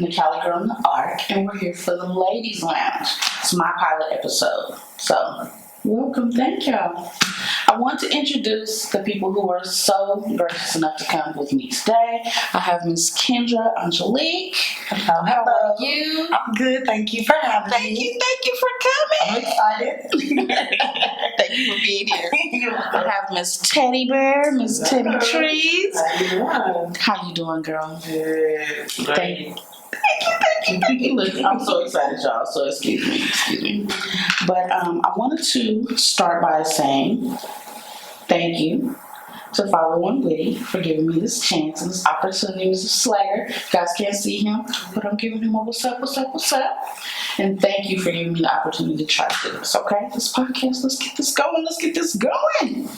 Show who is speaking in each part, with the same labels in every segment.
Speaker 1: the Cali Girl in the Arc, and we're here for the Ladies Lounge. It's my pilot episode. So, welcome. Thank y'all. I want to introduce the people who are so gracious enough to come with me today. I have Miss Kendra Aunjuliqe.
Speaker 2: Hello.
Speaker 1: How are you?
Speaker 2: I'm good. Thank you for having me.
Speaker 1: Thank you for coming.
Speaker 2: I'm excited.
Speaker 1: Thank you for being here. I have Miss Teddy Bear, Miss Teddy Trees. How you doing, girl?
Speaker 2: Good.
Speaker 1: Thank you. Look, I'm so excited, y'all. So excuse me. But I wanted to start by saying thank you to 501 Witty for giving me this chance and this opportunity. Mr. Slagger, you guys can't see him, but I'm giving him a what's up. And thank you for giving me the opportunity to try to do this. Okay, this podcast. Let's get this going.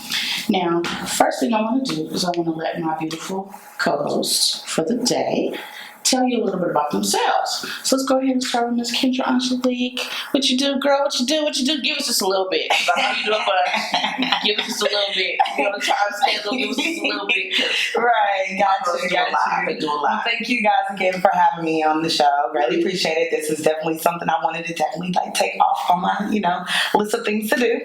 Speaker 1: Now, first thing I want to do is I want to let my beautiful co-hosts for the day tell you a little bit about themselves. So let's go ahead and start with Miss Kendra Aunjuliqe. What you do, girl? What you do? Give us just a little bit. I know you do a bunch. Give us just a little bit. You on the time schedule, give us just a little bit.
Speaker 2: Right, got you.
Speaker 1: Do a lot.
Speaker 2: Well, thank you guys again for having me on the show. Really appreciate it. This is definitely something I wanted to take off on my, list of things to do.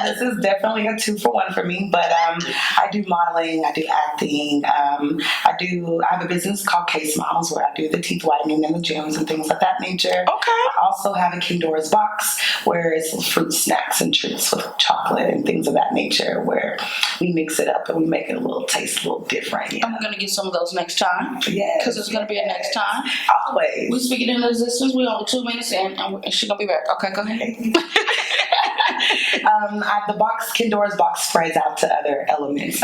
Speaker 2: This is definitely a 2-for-1 for me. But I do modeling, I do acting, I have a business called Case Moms where I do the teeth whitening in the gyms and things of that nature.
Speaker 1: Okay.
Speaker 2: I also have a Kendora's box where it's fruit snacks and treats with chocolate and things of that nature where we mix it up and we make it taste a little different.
Speaker 1: I'm going to get some of those next time.
Speaker 2: Yeah.
Speaker 1: Because it's going to be a next time.
Speaker 2: Always.
Speaker 1: We speak it into existence. We're only 2 minutes in and she's going to be back. Okay, go ahead.
Speaker 2: The Kendora's box spreads out to other elements.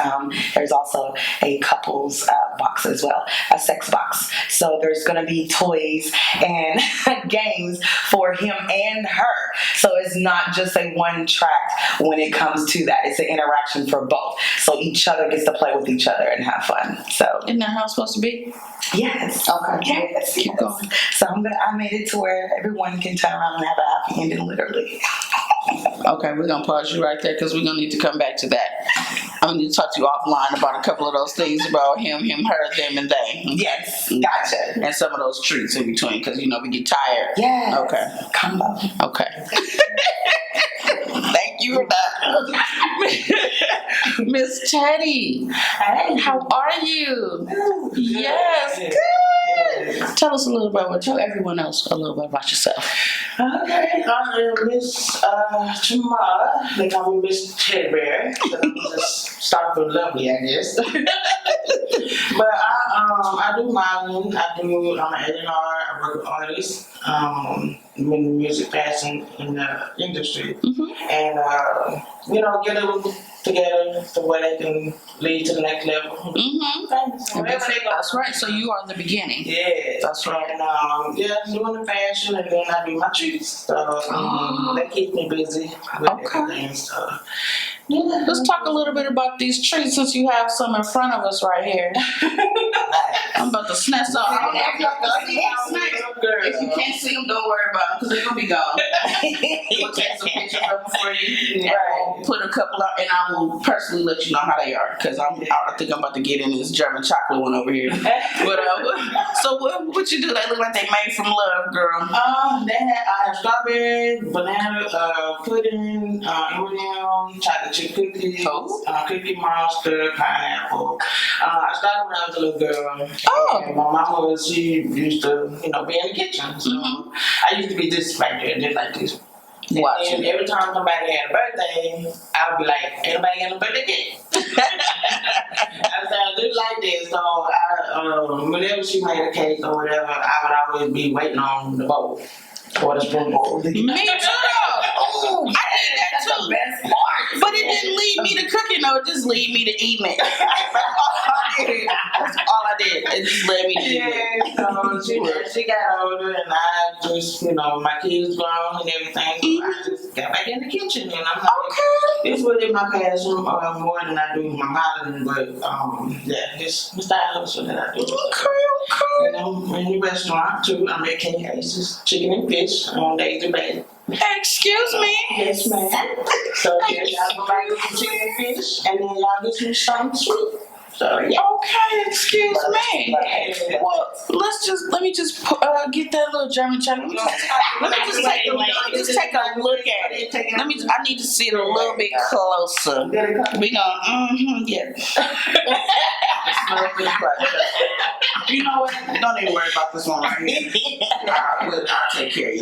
Speaker 2: There's also a couples box as well, a sex box. So there's going to be toys and games for him and her. So it's not just a one track when it comes to that. It's an interaction for both. So each other gets to play with each other and have fun. So
Speaker 1: isn't that how it's supposed to be?
Speaker 2: Yes.
Speaker 1: Okay.
Speaker 2: Yes.
Speaker 1: Keep going.
Speaker 2: So I made it to where everyone can turn around and have a happy ending, literally.
Speaker 1: Okay, we're going to pause you right there because we're going to need to come back to that. I'm going to talk to you offline about a couple of those things about him, her, them, and they.
Speaker 2: Yes, gotcha.
Speaker 1: And some of those treats in between because, we get tired.
Speaker 2: Yes.
Speaker 1: Okay.
Speaker 2: Combo.
Speaker 1: Okay. Thank you for that. Miss Teddy.
Speaker 2: Hey.
Speaker 1: How are you?
Speaker 2: Good.
Speaker 1: Yes, good. Tell us tell everyone else a little bit about yourself.
Speaker 3: Okay, I am Miss Tamara. They call me Miss Teddy Bear. I'm just start with lovely, I guess. But I do modeling. I'm an A&R. I work with artists. I'm in the music fashion in the industry, and get them together so where they can lead to the next level.
Speaker 1: That's right. So you are the beginning.
Speaker 3: Yeah,
Speaker 1: that's right.
Speaker 3: And doing the fashion, and then I do my treats. So that keeps me busy with everything. So.
Speaker 1: Yeah. Let's talk a little bit about these treats since you have some in front of us right here. I'm about to snatch some. I don't know if y'all can see them. If you can't see them, don't worry about them because they're going to be gone. We'll take some pictures of them for you. And I'll put a couple out and I will personally let you know how they are because I think I'm about to get in this German chocolate one over here. But so what you do? They look like they made from love, girl.
Speaker 3: I have strawberry, banana, pudding, M&M, chocolate chip cookies, Cookie Monster, pineapple. I started when I was a little girl. And my mama, she used to, be in the kitchen. So I used to be just right there, just like this. And every time somebody had a birthday, I would be like, anybody got a birthday cake? I just like this. So whenever she made a cake or whatever, I would always be waiting on the bowl. Or the spoon bowl.
Speaker 1: Me too. I did that too. The best part. But it didn't lead me to cooking though, it just led me to eating it. That's all I did. It just led me to eating it.
Speaker 3: So she got older and I just, my kids grown and everything. I just got back in the kitchen and I'm like, it's really my passion more than I do my modeling, but it's my style so that I do.
Speaker 1: Okay.
Speaker 3: And I'm in the restaurant too. I'm at King Ace's Chicken and Fish on days of bed.
Speaker 1: Excuse me?
Speaker 3: Yes, ma'am. So y'all go back to some chicken and fish and then y'all get some something sweet. Sorry.
Speaker 1: Okay, excuse me. Well, let me just get that little German check. Let me just take a look at it. I need to see it a little bit closer. We gonna, yeah.
Speaker 3: You know what? Don't even worry about this one right here. I'll take care of you.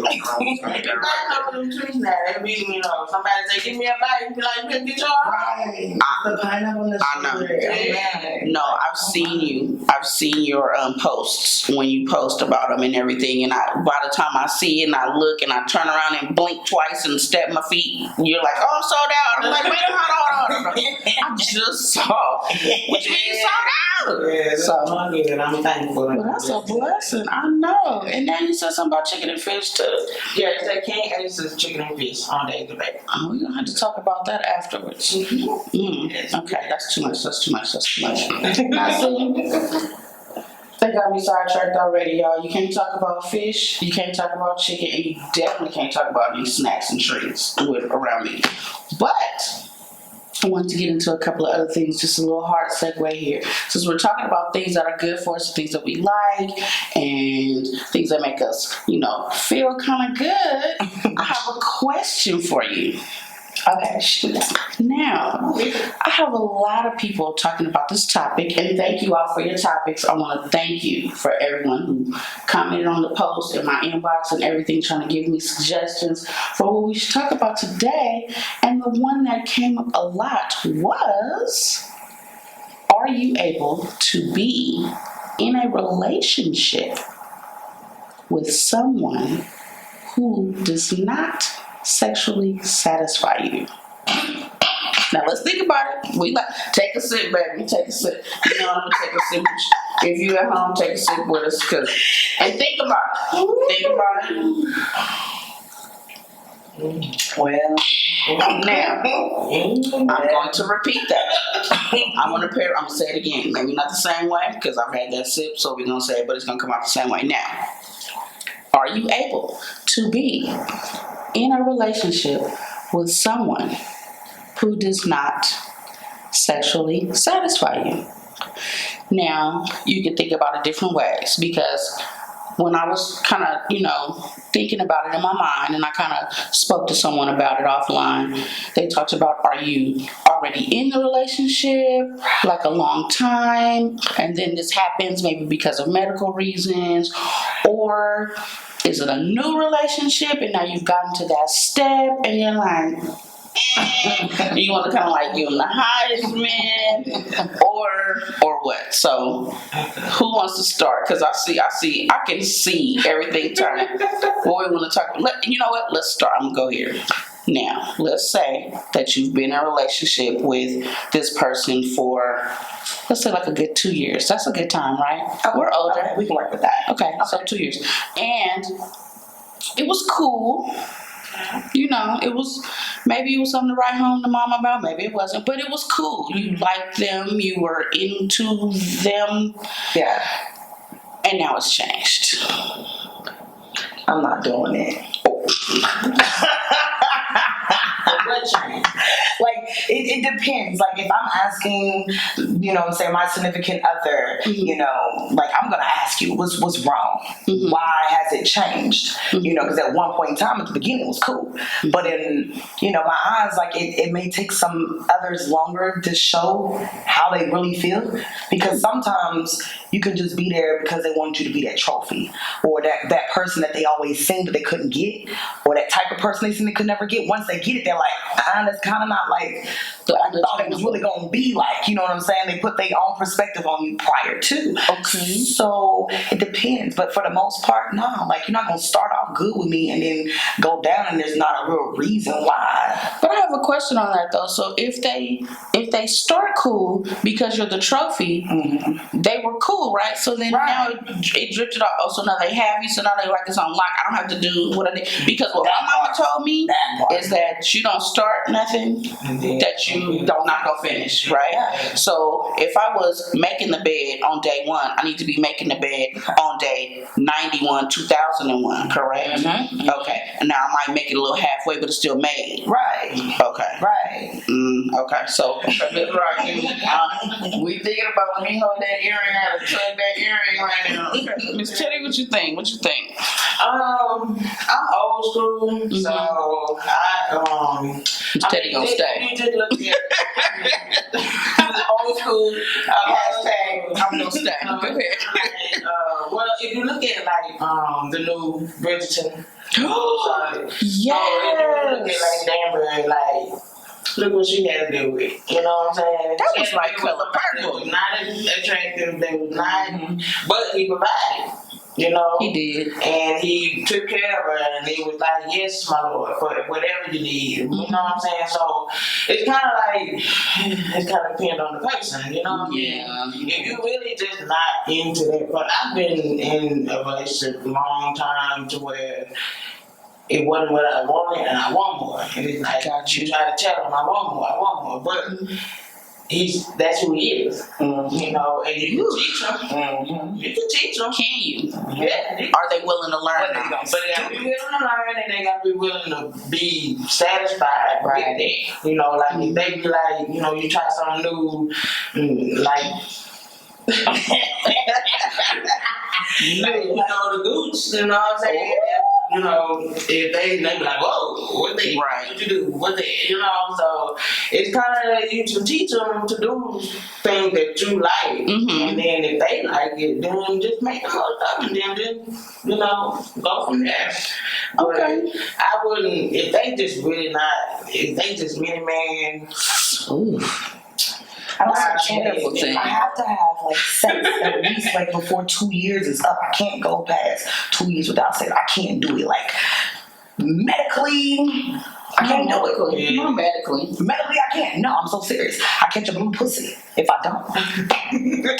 Speaker 3: Somebody say, give me a bite. Be like, you get your
Speaker 2: Right. The pineapple is
Speaker 1: I know.
Speaker 2: Yeah.
Speaker 1: No, I've seen you. I've seen your posts when you post about them and everything. And by the time I see it and I look and I turn around and blink twice and step my feet, you're like, oh, I'm sold out. I'm like, wait a minute, hold on. I just saw. What you mean you sold out?
Speaker 3: Yeah, so I'm good. I'm thankful.
Speaker 1: Well, that's a blessing. I know. And then you said something about chicken and fish too.
Speaker 3: Yeah, it's that king and it's just chicken and fish on day today.
Speaker 1: Oh, we're gonna have to talk about that afterwards. Okay, that's too much. Now see, they got me sidetracked already, y'all. You can't talk about fish, you can't talk about chicken, and you definitely can't talk about these snacks and treats around me. But I want to get into a couple of other things, just a little hard segue here. Since we're talking about things that are good for us, things that we like, and things that make us, feel kind of good, I have a question for you.
Speaker 2: Okay, shoot.
Speaker 1: Now, I have a lot of people talking about this topic, and thank you all for your topics. I want to thank you for everyone who commented on the post in my inbox and everything, trying to give me suggestions for what we should talk about today. And the one that came up a lot was, are you able to be in a relationship with someone who does not sexually satisfy you? Now let's think about it. We take a sip, baby. Take a sip. I'm gonna take a sip. If you at home, take a sip with us, and think about it. Think about it.
Speaker 2: Well,
Speaker 1: now I'm going to repeat that. I'm gonna say it again. Maybe not the same way because I've had that sip, so we're gonna say it, but it's gonna come out the same way. Now, are you able to be in a relationship with someone who does not sexually satisfy you? Now, you can think about it different ways, because when I was kind of, thinking about it in my mind, and I kind of spoke to someone about it offline, they talked about, are you already in the relationship, like a long time, and then this happens maybe because of medical reasons, or is it a new relationship and now you've gotten to that step and you're like, you want to kind of like give them the Heisman, or what? So, who wants to start? Because I can see everything turning. What we want to talk. You know what? Let's start. I'm gonna go here. Now, let's say that you've been in a relationship with this person for, let's say, like a good 2 years. That's a good time, right?
Speaker 2: Okay.
Speaker 1: We're older.
Speaker 2: Okay, we can work with that.
Speaker 1: Okay, so 2 years. And it was cool. Maybe it was something to write home to mom about, maybe it wasn't, but it was cool. You liked them, you were into them.
Speaker 2: Yeah.
Speaker 1: And now it's changed.
Speaker 2: I'm not doing it. Like, it depends. Like, if I'm asking, say my significant other, like, I'm gonna ask you, what's wrong?
Speaker 1: Mm-hmm.
Speaker 2: Why has it changed? Because at one point in time, at the beginning, it was cool, but in my eyes, like, it may take some others longer to show how they really feel, because sometimes you can just be there because they want you to be that trophy, or that person that they always sing but they couldn't get, or that type of person they sing they could never get. Once they get it, they're like, that's kind of not like what I thought it was really going to be like. You know what I'm saying? They put their own perspective on you prior to.
Speaker 1: Okay.
Speaker 2: So it depends, but for the most part, no. Like, you're not going to start off good with me and then go down and there's not a real reason why.
Speaker 1: But I have a question on that though. So if they start cool because you're the trophy, they were cool, right? So then now it drifted off. Oh, so now they have you. So now they like it's on lock. I don't have to do what I did, because what my mama told me is that you don't start nothing that you don't not gonna finish, right?
Speaker 2: Yeah.
Speaker 1: So if I was making the bed on day 1, I need to be making the bed on day 91, 2001, correct? Okay. And now I might make it a little halfway, but it's still made.
Speaker 2: Right.
Speaker 1: Okay.
Speaker 2: Right.
Speaker 1: Okay, so Miss Rocky, we thinking about when he hold that earring, how to tug that earring right now. Okay, Miss Teddy, what you think? What you think?
Speaker 3: I'm old school, so
Speaker 1: Miss Teddy gonna stay.
Speaker 3: You just look at old school.
Speaker 1: Hashtag I'm gonna stay. Go ahead.
Speaker 3: Well, if you look at like the new Bridgerton,
Speaker 1: Yes.
Speaker 3: if you look at like Danbury, like look what she had to do with. You know what I'm saying?
Speaker 1: That was
Speaker 3: She
Speaker 1: like
Speaker 3: had to do
Speaker 1: color
Speaker 3: with somebody
Speaker 1: purple.
Speaker 3: that was not attractive. They was not, but he provided. You know,
Speaker 1: He did.
Speaker 3: and he took care of her, and he was like, "Yes, my lord, for whatever you need." You know what I'm saying? So it's kind of depends on the person. You know what I mean?
Speaker 1: Yeah.
Speaker 3: If you really just not into that, but I've been in a relationship a long time to where it wasn't what I wanted, and I want more. And it's like you try to tell him, I want more, but that's who he is. You know, and you can teach him. You can teach them.
Speaker 1: Can you?
Speaker 3: Yeah.
Speaker 1: Are they willing to learn?
Speaker 3: But they gotta be willing to learn, and they gotta be willing to be satisfied with it. You know, like if they be like, you know, you try something new, like you know, the gooch, you know what I'm saying? You know, if they be like, whoa, what you do? You know, so it's kind of, you can teach them to do things that you like. And then if they like it, then just make them most of it, and then just, you know, go from there.
Speaker 1: Okay.
Speaker 3: But I wouldn't, if they just mini man.
Speaker 1: Ooh.
Speaker 2: That's
Speaker 1: a terrible thing.
Speaker 2: I have to have like sex at least like before 2 years is up. I can't go past 2 years without sex. I can't do it. Like medically, I can't do it.
Speaker 1: Not medically.
Speaker 2: Medically, I can't. No, I'm so serious. I catch a blue pussy if I don't.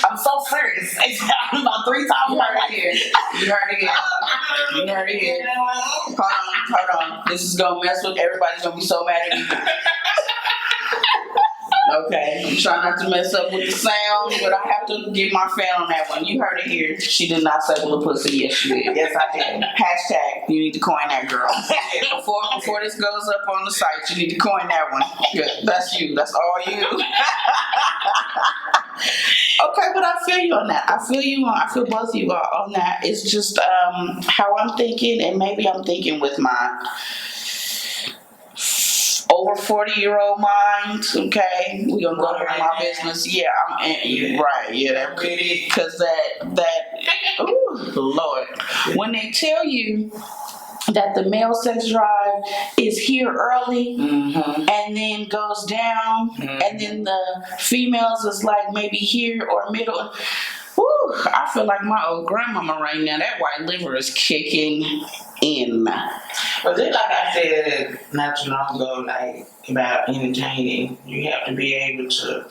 Speaker 2: I'm so serious. It's happened about 3 times.
Speaker 1: You heard it here. Hold on. This is gonna mess with everybody's gonna be so mad at me. Okay, I'm trying not to mess up with the sound, but I have to get my fan on that one. You heard it here. She did not say little pussy. Yes, she did.
Speaker 3: Yes, I did.
Speaker 1: Hashtag, you need to coin that, girl. Before this goes up on the site, you need to coin that one. Good. That's you. That's all you. Okay, but I feel you on that. I feel both of you on that. It's just how I'm thinking, and maybe I'm thinking with my over 40-year-old mind. Okay, we gonna go into my business. Yeah, right. Yeah, that pretty, because that. Ooh, Lord, when they tell you that the male sex drive is here early and then goes down, and then the females is like maybe here or middle. Woo, I feel like my old grandmama right now. That white liver is kicking in.
Speaker 3: But just like I said not too long ago, like about entertaining, you have to be able to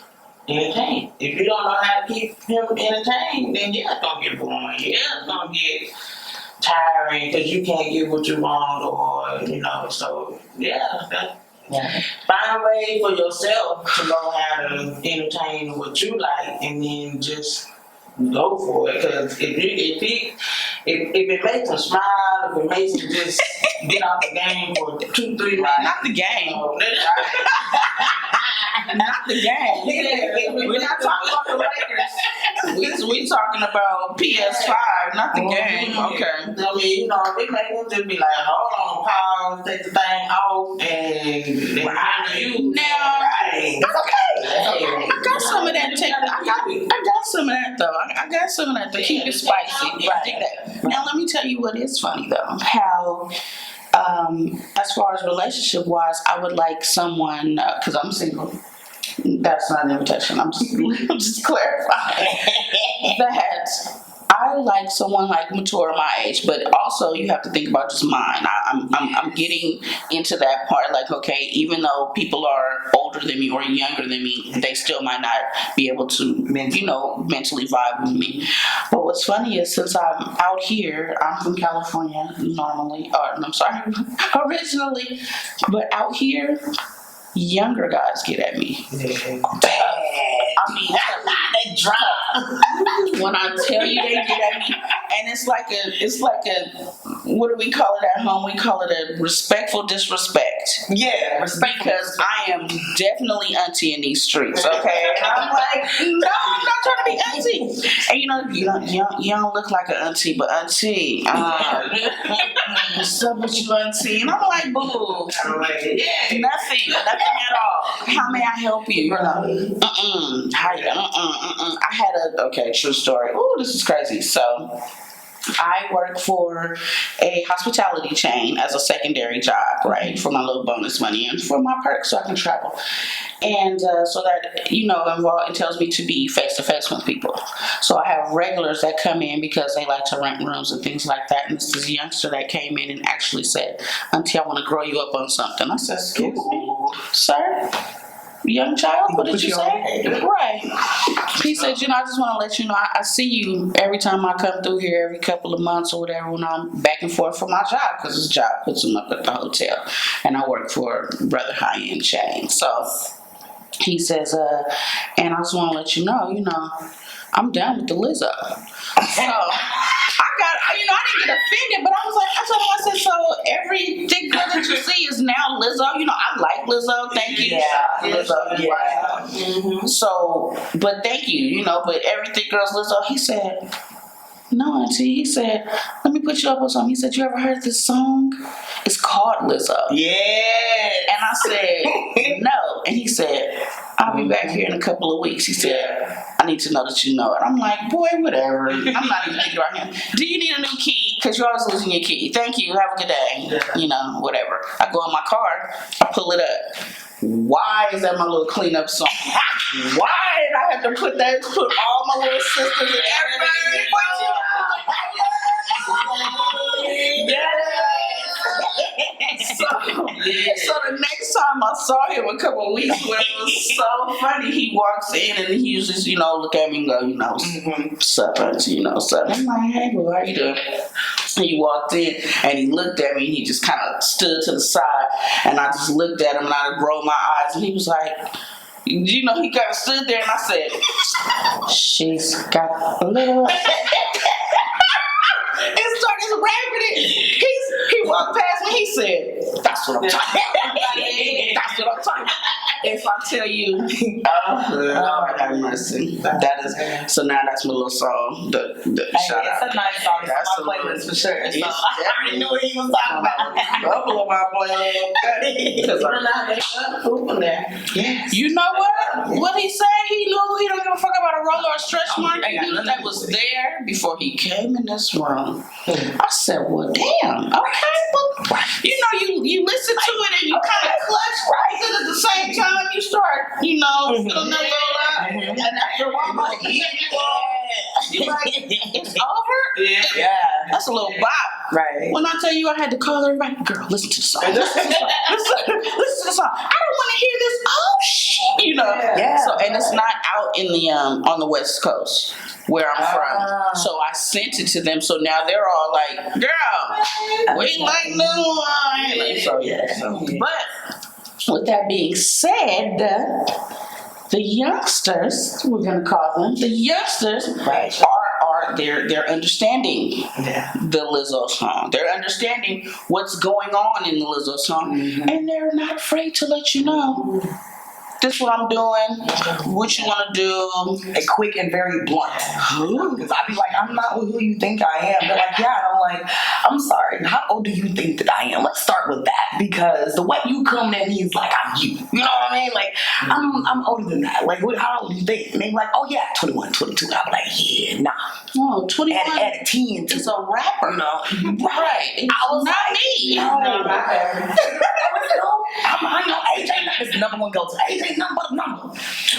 Speaker 3: entertain. If you don't know how to keep him entertained, then yeah, it's gonna get boring. Yeah, it's gonna get tiring because you can't get what you want, or you know. So yeah. Find a way for yourself to know how to entertain what you like, and then just go for it. Because if it makes them smile, if it makes them just get off the game for 2-3 minutes,
Speaker 1: not the game. Not the game. We're not talking about the Lakers. We talking about PS5, not the game. Okay.
Speaker 3: I mean, you know, they make them just be like, hold on, pause, take the thing off, and you
Speaker 1: now.
Speaker 2: That's okay.
Speaker 1: I got some of that. I got some of that though. I got some of that to keep it spicy. I dig that. Now let me tell you what is funny though. How, as far as relationship wise, I would like someone because I'm single. That's not an invitation. I'm just clarifying that I like someone like mature my age, but also you have to think about just mine. I'm getting into that part. Like, okay, even though people are older than me or younger than me, they still might not be able to, mentally vibe with me. But what's funny is since I'm out here, I'm from California normally, originally, but out here, younger guys get at me. I mean, that drama. When I tell you they get at me, and it's like a, what do we call it at home? We call it a respectful disrespect.
Speaker 2: Yeah, respect.
Speaker 1: Because I am definitely auntie in these streets, okay? And I'm like, no, I'm not trying to be auntie. And you don't look like an auntie, but auntie, what's up with you, auntie? And I'm like, boo, nothing at all. How may I help you? I had true story. Ooh, this is crazy. So I work for a hospitality chain as a secondary job, right? For my little bonus money and for my perks so I can travel. And so that, entails me to be face to face with people. So I have regulars that come in because they like to rent rooms and things like that. And this is a youngster that came in and actually said, Auntie, I want to grow you up on something. I said, excuse me, sir? Young child, what did you say? Right. He said, I just want to let you know, I see you every time I come through here, every couple of months or whatever, when I'm back and forth for my job, because this job puts him up at the hotel. And I work for a rather high-end chain. So he says, and I just want to let you know, I'm down with the Lizzo. So I didn't get offended, but I told him, I said, so every thick girl that you see is now Lizzo. I like Lizzo, thank you.
Speaker 2: Yeah,
Speaker 1: Lizzo, yeah. Mm-hmm. So, but thank you, but every thick girl's Lizzo. He said, no, auntie. He said, let me put you up on something. He said, you ever heard this song? It's called Lizzo.
Speaker 2: Yeah.
Speaker 1: And I said, no. And he said, I'll be back here in a couple of weeks. He said, I need to know that you know it. I'm like, boy, whatever. I'm not even thinking about him. Do you need a new key? Because you're always losing your key. Thank you. Have a good day. Whatever. I go in my car. I pull it up. Why is that my little cleanup song? Why did I have to put all my little sisters and everybody? So the next time I saw him a couple of weeks ago, it was so funny. He walks in and he was just, look at me and go, sup, auntie, sup. I'm like, hey, boo, how you doing? He walked in and he looked at me and he just kind of stood to the side and I just looked at him and I rolled my eyes and he was like, he kind of stood there and I said, she's got a little... and started rapping it. He walked past me. He said, "That's what I'm talking about. That's what I'm talking about." If I tell you, Lord have mercy. That is so. Now that's my little song. Shout
Speaker 2: it's
Speaker 1: out.
Speaker 2: A nice song. That's on my playlist for sure. So I already knew what he was talking about.
Speaker 1: Couple of my playlist. Because I'm not pooping there. Yes. You know what? What he said? He knew he don't give a fuck about a roller or a stretch mark. He knew that was there before he came in this room. I said, well, damn, okay, well, you listen to it and you kind of clutch, right? And at the same time, you start, feeling a little and after a while, you're like, it's over?
Speaker 2: Yeah.
Speaker 1: That's a little bop.
Speaker 2: Right.
Speaker 1: When I tell you I had to call everybody, girl, listen to the song. Listen to the song. I don't want to hear this. Oh, shit.
Speaker 2: Yeah.
Speaker 1: So, and it's not out in the, on the West Coast where I'm from. So I sent it to them. So now they're all like, girl, we like new wine. So, yeah. But with that being said, the youngsters, we're going to call them, they're understanding the Lizzo song. They're understanding what's going on in the Lizzo song. And they're not afraid to let you know. This is what I'm doing. What you want to do?
Speaker 2: Quick and very blunt. Because I'd be like, I'm not who you think I am. They're like, yeah. And I'm like, I'm sorry. How old do you think that I am? Let's start with that. Because the way you come at me is like I'm you. You know what I mean? Like, I'm older than that. Like, how old do you think? And they be like, oh yeah, 21, 22. I'm like, yeah, nah.
Speaker 1: Oh, 21.
Speaker 2: At a 10.
Speaker 1: It's a rapper. Right. It's
Speaker 2: I was
Speaker 1: not
Speaker 2: like,
Speaker 1: me.
Speaker 2: No. I know AJ is the number one go-to. AJ number.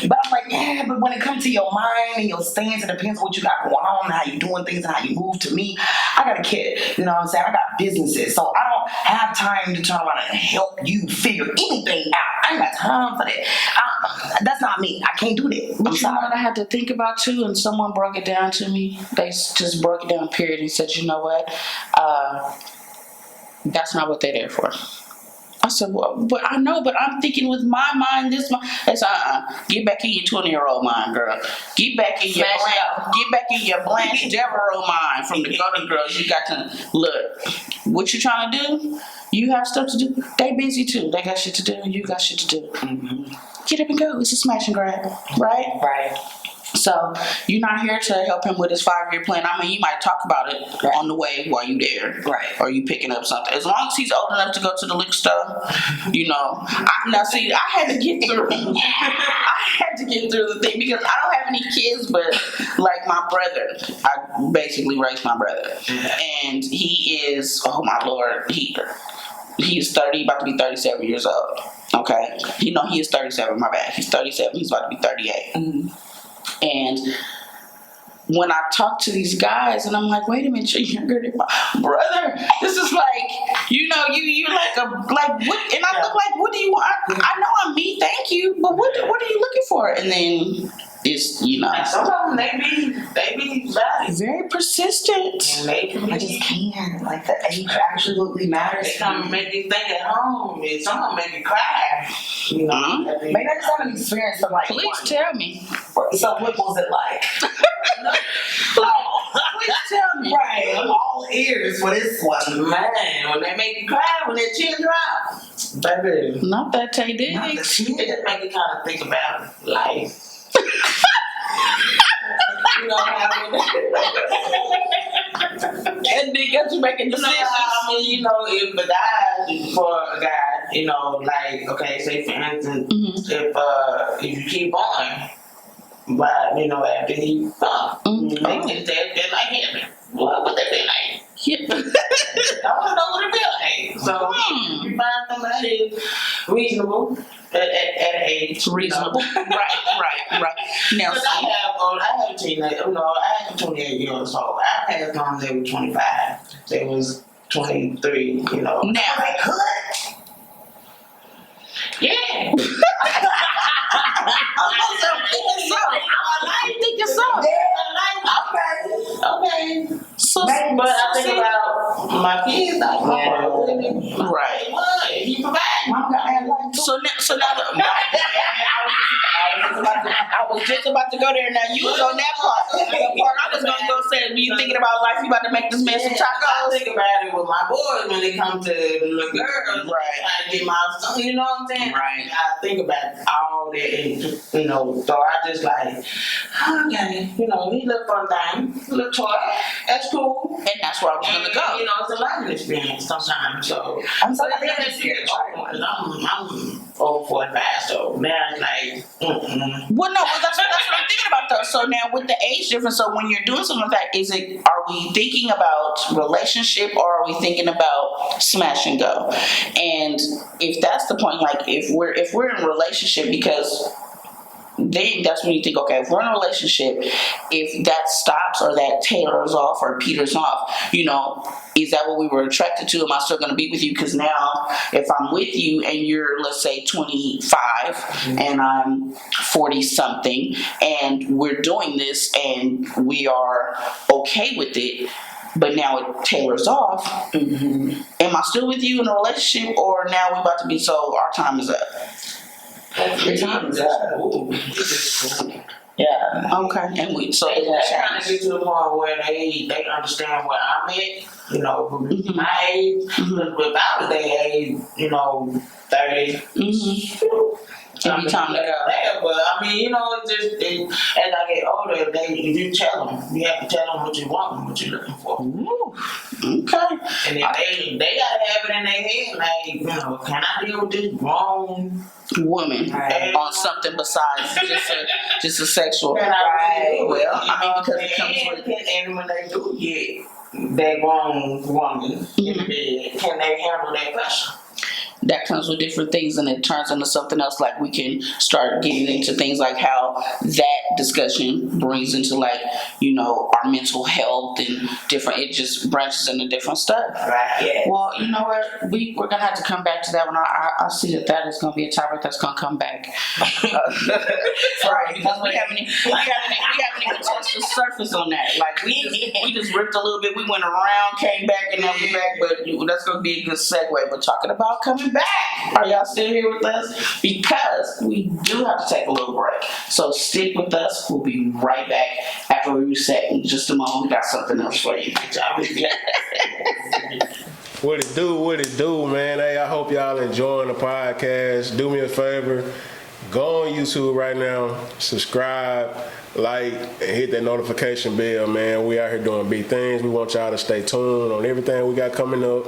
Speaker 2: But I'm like, yeah, but when it comes to your mind and your stance, it depends on what you got going on, how you doing things and how you move. To me, I got a kid, you know what I'm saying? I got businesses, so I don't have time to turn around and help you figure anything out. I ain't got time for that. That's not me. I can't do that.
Speaker 1: But you know what I had to think about too, and someone broke it down to me. They just broke it down, period, and said, you know what? That's not what they're there for. I said, well, but I know, but I'm thinking with my mind, this mind. That's get back in your 20-year-old mind, girl. Get back in your Blanche Devereaux mind from the Golden Girls. You got to look. What you trying to do? You have stuff to do. They busy too. They got shit to do. You got shit to do. Mm-hmm. Get up and go. It's a smash and grab, right?
Speaker 2: Right.
Speaker 1: So you're not here to help him with his 5-year plan. I mean, you might talk about it on the way while you there,
Speaker 2: right?
Speaker 1: Or you picking up something. As long as he's old enough to go to the liquor store, you know. I had to get through. I had to get through the thing because I don't have any kids, but like my brother, I basically raised my brother, and he is, oh my Lord, he's 30, about to be 37 years old. Okay, he is 37. My bad. He's 37. He's about to be 38. Mm-hmm. And when I talk to these guys, and I'm like, wait a minute, you're younger than my brother. This is like, you like what? And I look like, what do you want? I know I'm me, thank you, but what are you looking for? And then it's,
Speaker 3: And some of them, they be bad.
Speaker 1: Very persistent.
Speaker 2: I just can't. Like, the age absolutely matters.
Speaker 3: They come and make you think at home. And some of them make you cry.
Speaker 2: Maybe I just haven't experienced them like
Speaker 1: Please
Speaker 2: one.
Speaker 1: tell me.
Speaker 2: So what was it like?
Speaker 1: Please tell me.
Speaker 2: Right, I'm all ears for this one.
Speaker 3: Man, when they make you cry, when their chin drop, baby.
Speaker 1: Not that Tay did.
Speaker 3: It just make you kind of think about life.
Speaker 1: And they got you making decisions.
Speaker 3: I mean, if a guy, for a guy, like, okay, say for instance, if you keep on, but after he they're like him. What would they be like?
Speaker 1: Yeah.
Speaker 3: I want to know what it be like. So you find somebody reasonable at an age.
Speaker 1: Reasonable. Right. Now,
Speaker 3: I have a teenager. I have a 28-year-old, so I had them. They were 25. They was 23. Now
Speaker 2: they could.
Speaker 3: Yeah.
Speaker 1: I think it's so.
Speaker 3: Okay.
Speaker 1: So,
Speaker 3: but I think about my kids.
Speaker 1: Right.
Speaker 3: He provides.
Speaker 1: So now, I was just about to go there. Now you was on that part. The part I was gonna go say, when you thinking about life, you about to make this man some tacos.
Speaker 3: I think about it with my boys when they come to the little girls.
Speaker 1: Right.
Speaker 3: I get my son. You know what I'm saying?
Speaker 1: Right.
Speaker 3: I think about all that, and so I just like, okay, he look fun thing, he look toy. That's cool.
Speaker 1: And that's where I was gonna go.
Speaker 3: It's a learning experience sometimes. So
Speaker 2: I'm so
Speaker 3: I think that's it. I'm over 45, so now it's like,
Speaker 1: Well, no, that's what I'm thinking about though. So now with the age difference, so when you're doing something like that, are we thinking about relationship or are we thinking about smash and go? And if that's the point, like if we're in a relationship, because then that's when you think, okay, if we're in a relationship, if that stops or that tailors off or peters off, is that what we were attracted to? Am I still going to be with you? Because now, if I'm with you and you're, let's say, 25 and I'm 40 something, and we're doing this and we are okay with it, but now it tailors off, am I still with you in a relationship, or now we about to be, so our time is up?
Speaker 3: Your time is up.
Speaker 2: Yeah.
Speaker 1: Okay. And
Speaker 3: they kind of get to the point where they understand where I'm at, my age, but I was their age, 30.
Speaker 1: Every time to go.
Speaker 3: But I mean, as I get older, you tell them. You have to tell them what you want and what you're looking for.
Speaker 1: Ooh. Okay.
Speaker 3: And if they gotta have it in their head, like, can I deal with this grown
Speaker 1: woman on something besides just a sexual?
Speaker 3: Right.
Speaker 1: Well, I mean, because it comes with.
Speaker 3: And when they do get that grown woman in the bed, can they handle that pressure?
Speaker 1: That comes with different things, and it turns into something else. Like we can start getting into things like how that discussion brings into our mental health and different. It just branches into different stuff.
Speaker 3: Right. Yeah.
Speaker 1: Well, you know what? We're gonna have to come back to that one. I see that is gonna be a topic that's gonna come back. Right. Because we haven't even touched the surface on that. Like we just ripped a little bit. We went around, came back, and now we're back. But that's gonna be a good segue. But talking about coming coming back. Are y'all still here with us? Because we do have to take a little break. So stick with us. We'll be right back after we reset in just a moment. We got something else for you. Good job.
Speaker 4: What it do, man? Hey, I hope y'all enjoying the podcast. Do me a favor. Go on YouTube right now. Subscribe, like, and hit that notification bell, man. We out here doing big things. We want y'all to stay tuned on everything we got coming up.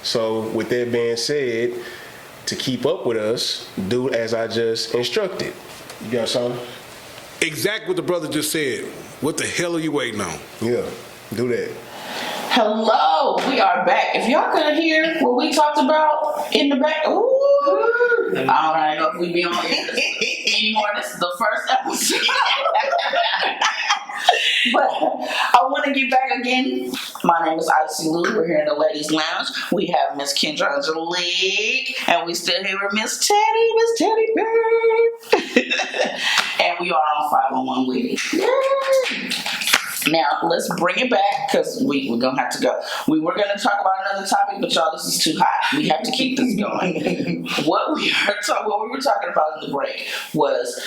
Speaker 4: So with that being said, to keep up with us, do as I just instructed. You got something?
Speaker 5: Exactly what the brother just said. What the hell are you waiting on?
Speaker 4: Yeah, do that.
Speaker 1: Hello, we are back. If y'all could hear what we talked about in the back, ooh, I don't know if we be on this anymore. This is the first episode. But I want to get back again. My name is Icy Lou. We're here in the ladies' lounge. We have Miss Kendra Aunjuliqe, and we still here with Miss Teddy Bird. And we are on 501 Witty. Yay! Now, let's bring it back because we're going to have to go. We were going to talk about another topic, but y'all, this is too hot. We have to keep this going. What we were talking about in the break was,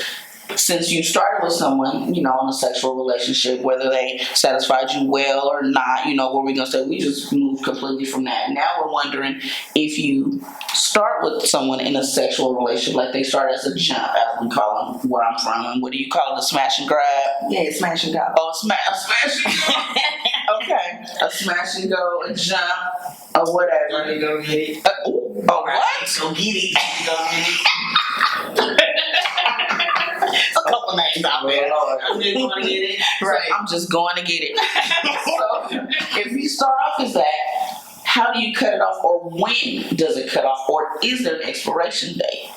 Speaker 1: since you started with someone, in a sexual relationship, whether they satisfied you well or not, what we're going to say, we just moved completely from that. Now we're wondering if you start with someone in a sexual relationship, like they start as a jump, as we call them, where I'm from, and what do you call it, a smash and grab?
Speaker 2: Yeah, smash and go.
Speaker 1: Oh, a smash and go. Okay. A smash and go, a jump, or whatever.
Speaker 3: Go get it.
Speaker 1: What?
Speaker 3: Go get it. Go get it.
Speaker 1: A couple names out there.
Speaker 3: I'm just going to get it.
Speaker 1: Right. I'm just going to get it. So, if you start off as that, how do you cut it off, or when does it cut off, or is there an expiration date?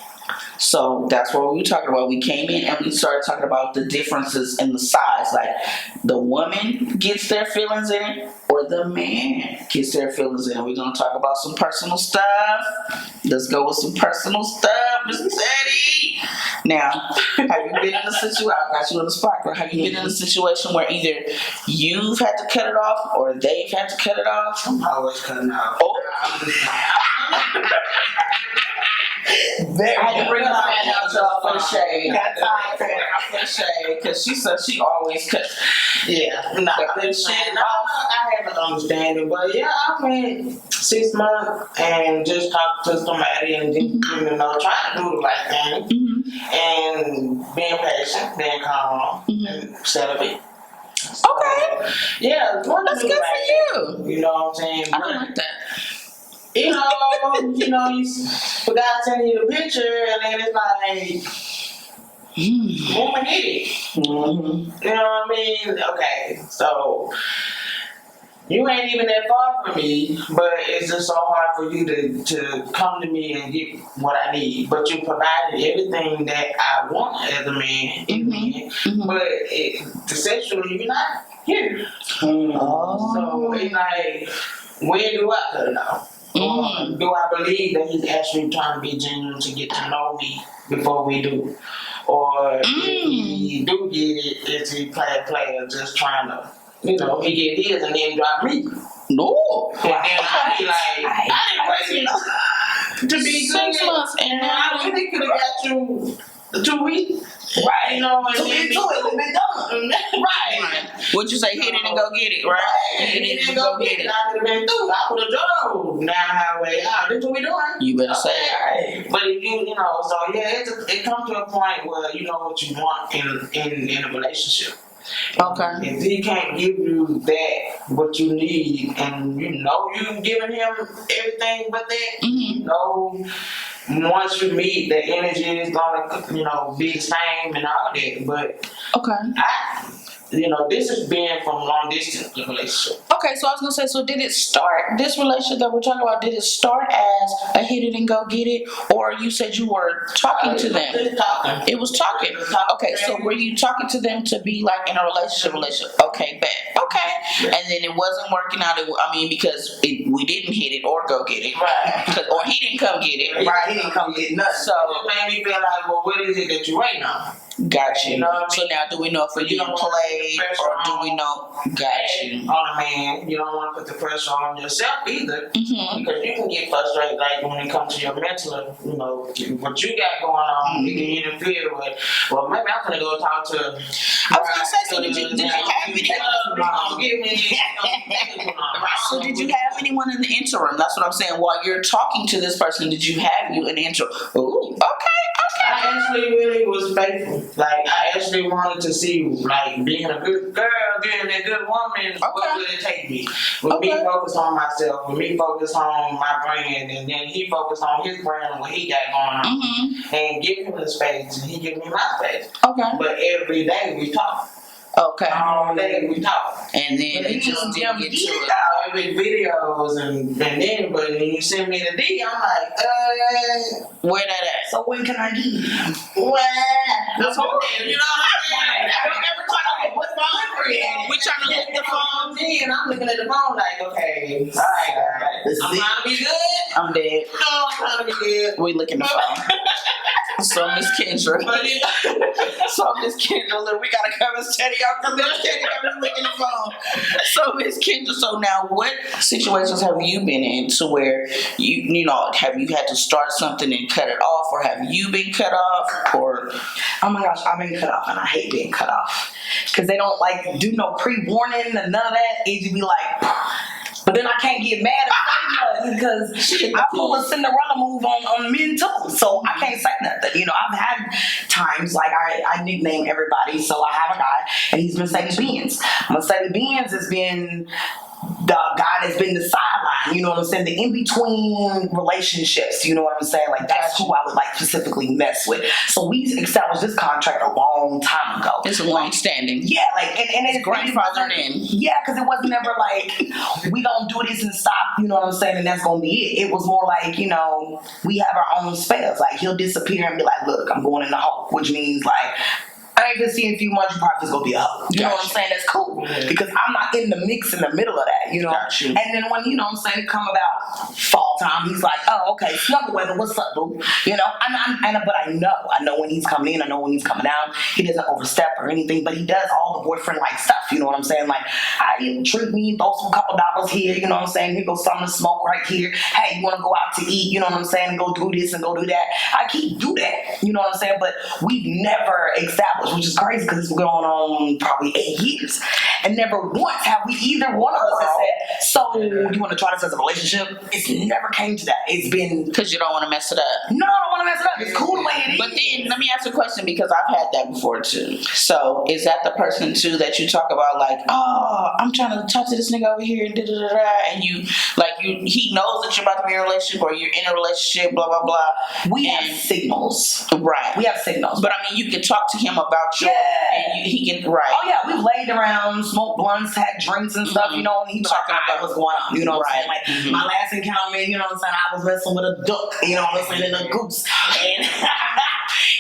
Speaker 1: So that's what we were talking about. We came in and we started talking about the differences in the size. Like, the woman gets their feelings in it, or the man gets their feelings in it. We're going to talk about some personal stuff. Let's go with some personal stuff, Miss Teddy. Now, have you been in a situation, I got you on the spot, girl. Have you been in a situation where either you've had to cut it off or they've had to cut it off?
Speaker 3: I'm always cutting off.
Speaker 1: Oh. I had to bring the fan out y'all for the shade.
Speaker 2: Got time for
Speaker 1: the shade, because she said she always cuts.
Speaker 3: Yeah,
Speaker 1: Nah,
Speaker 3: that shit. I have an understanding, but yeah, I went 6 months and just talked to somebody and just, trying to do the right thing and being patient, being calm, and celibate.
Speaker 1: Okay.
Speaker 3: Yeah,
Speaker 1: That's good for you.
Speaker 3: You know what I'm saying?
Speaker 1: I don't like that.
Speaker 3: You forgot to send you the picture, and then it's like, woman hit it.
Speaker 1: Mm-hmm.
Speaker 3: You know what I mean? Okay, so you ain't even that far from me, but it's just so hard for you to come to me and get what I need. But you provided everything that I want as a man, but sexually you're not here.
Speaker 1: Oh.
Speaker 3: So it's like, when do I cut it off? Or do I believe that he's actually trying to be genuine to get to know me before we do? Or if he do get it, is he player just trying to, he get his and then drop me?
Speaker 1: No.
Speaker 3: And then I be like, I didn't wait to be
Speaker 1: 6 months, and
Speaker 3: I really could have got you 2 weeks.
Speaker 1: Right.
Speaker 3: And then
Speaker 2: been done.
Speaker 3: Right.
Speaker 1: What'd you say? Hit it and go get it, right? Hit it and go get it.
Speaker 3: I would have been through. I would have drove down the highway. This is what we doing.
Speaker 1: You better say it.
Speaker 3: Okay. But if so yeah, it comes to a point where you know what you want in a relationship.
Speaker 1: Okay.
Speaker 3: If he can't give you that, what you need, and you've given him everything but that, once you meet, the energy is gonna, be the same and all that. But
Speaker 1: Okay.
Speaker 3: This is being from long distance relationship.
Speaker 1: Okay, so I was gonna say, so did it start, this relationship that we're talking about, did it start as a hit it and go get it, or you said you were talking to them? It was talking. Okay, so were you talking to them to be like in a relationship? Okay, bet. Okay, and then it wasn't working out. Because we didn't hit it or go get it,
Speaker 3: Right.
Speaker 1: or he didn't come get it.
Speaker 2: Right, he didn't come get nothing.
Speaker 1: So
Speaker 3: It made me feel like, well, what is it that you waiting on?
Speaker 1: got you.
Speaker 3: You know what I
Speaker 1: So
Speaker 3: mean?
Speaker 1: now, do we know if we're doing play afraid, or do we know? Got you.
Speaker 3: On a man, you don't want to put the pressure on yourself either, because you can get frustrated. Like when it comes to your mental, you know, what you got going on, it can interfere with. Well, maybe I'm gonna go talk to.
Speaker 1: I was gonna say, so did you have So did you have anyone in the interim? That's what I'm saying. While you're talking to this person, did you have you an interim? Ooh, okay.
Speaker 3: I actually really was faithful. Like I actually wanted to see, like being a good girl, being a good woman. What would it take me? With me focused on myself, with me focused on my brand, and then he focused on his brand and what he got going on, and give him the space, and he give me my space.
Speaker 1: Okay.
Speaker 3: But every day we talk.
Speaker 1: Okay.
Speaker 3: All day we talk.
Speaker 1: And then it just didn't get to it.
Speaker 3: I make videos and then, but when you send me the D, I'm like,
Speaker 1: where that at?
Speaker 2: So when can I get you?
Speaker 3: Well, that's what you know what I'm saying? I don't ever try to put phone for you.
Speaker 1: We trying to look the phone.
Speaker 3: And I'm looking at the phone like, okay, all right, guys. I'm trying to be good.
Speaker 1: I'm dead.
Speaker 3: No, I'm trying to be good.
Speaker 1: We look in the phone. So Miss Kendra. So Miss Kendra, look, we gotta come and steady y'all because Miss Kendra got me looking at the phone. So Miss Kendra, so now what situations have you been in to where you know, have you had to start something and cut it off, or have you been cut off, or
Speaker 2: Oh my gosh, I've been cut off and I hate being cut off. Because they don't like do no pre-warning and none of that. It just be like, but then I can't get mad at anybody because I pull a Cinderella move on men too. So I can't say nothing. You know, I've had times like I nickname everybody. So I have a guy and he's Mercedes Benz. Mercedes Benz has been the guy that's been the sideline, you know what I'm saying? The in-between relationships, you know what I'm saying? Like, that's who I would like specifically mess with. So we established this contract a long time ago.
Speaker 1: it's a long standing?
Speaker 2: Yeah, like, and it's
Speaker 1: grandfathered in.
Speaker 2: Yeah, because it wasn't ever like, we gonna do this and stop, you know what I'm saying? And that's gonna be it. It was more like, you know, we have our own spells. Like, he'll disappear and be like, look, I'm going in the hole, which means like, I ain't gonna see in a few months, you probably just gonna be a hoe. You know what I'm saying? That's cool. Because I'm not in the mix in the middle of that, you know? And then when, you know what I'm saying, it come about fall time, he's like, oh, okay, snuggle weather, what's up, boo? You know? But I know when he's coming in, I know when he's coming out. He doesn't overstep or anything, but he does all the boyfriend-like stuff, you know what I'm saying? Like, he'll treat me, throw some couple dollars here, you know what I'm saying? Here goes something to smoke right here. Hey, you wanna go out to eat, you know what I'm saying? And go do this and go do that. I keep do that, you know what I'm saying? But we've never established, which is crazy because it's been going on probably 8 years. And never once have we either one of us has said, so you want to try this as a relationship? It's never came to that. It's been...
Speaker 1: Because you don't want to mess it up.
Speaker 2: No, I don't want to mess it up. It's cool the way it is.
Speaker 1: But then, let me ask you a question, because I've had that before too. So, is that the person too that you talk about, like, oh, I'm trying to talk to this nigga over here and da-da-da-da, and he knows that you're about to be in a relationship, or you're in a relationship, blah, blah, blah.
Speaker 2: We have signals.
Speaker 1: Right.
Speaker 2: We have signals.
Speaker 1: But I mean, you can talk to him about your... And he can... Right.
Speaker 2: Oh, yeah. We've laid around, smoked blunts, had drinks and stuff, you know, and he was talking about what's going on, you know what I'm saying? Like, my last encounter, you know what I'm saying? I was messing with a duck, you know what I'm saying, and a goose. And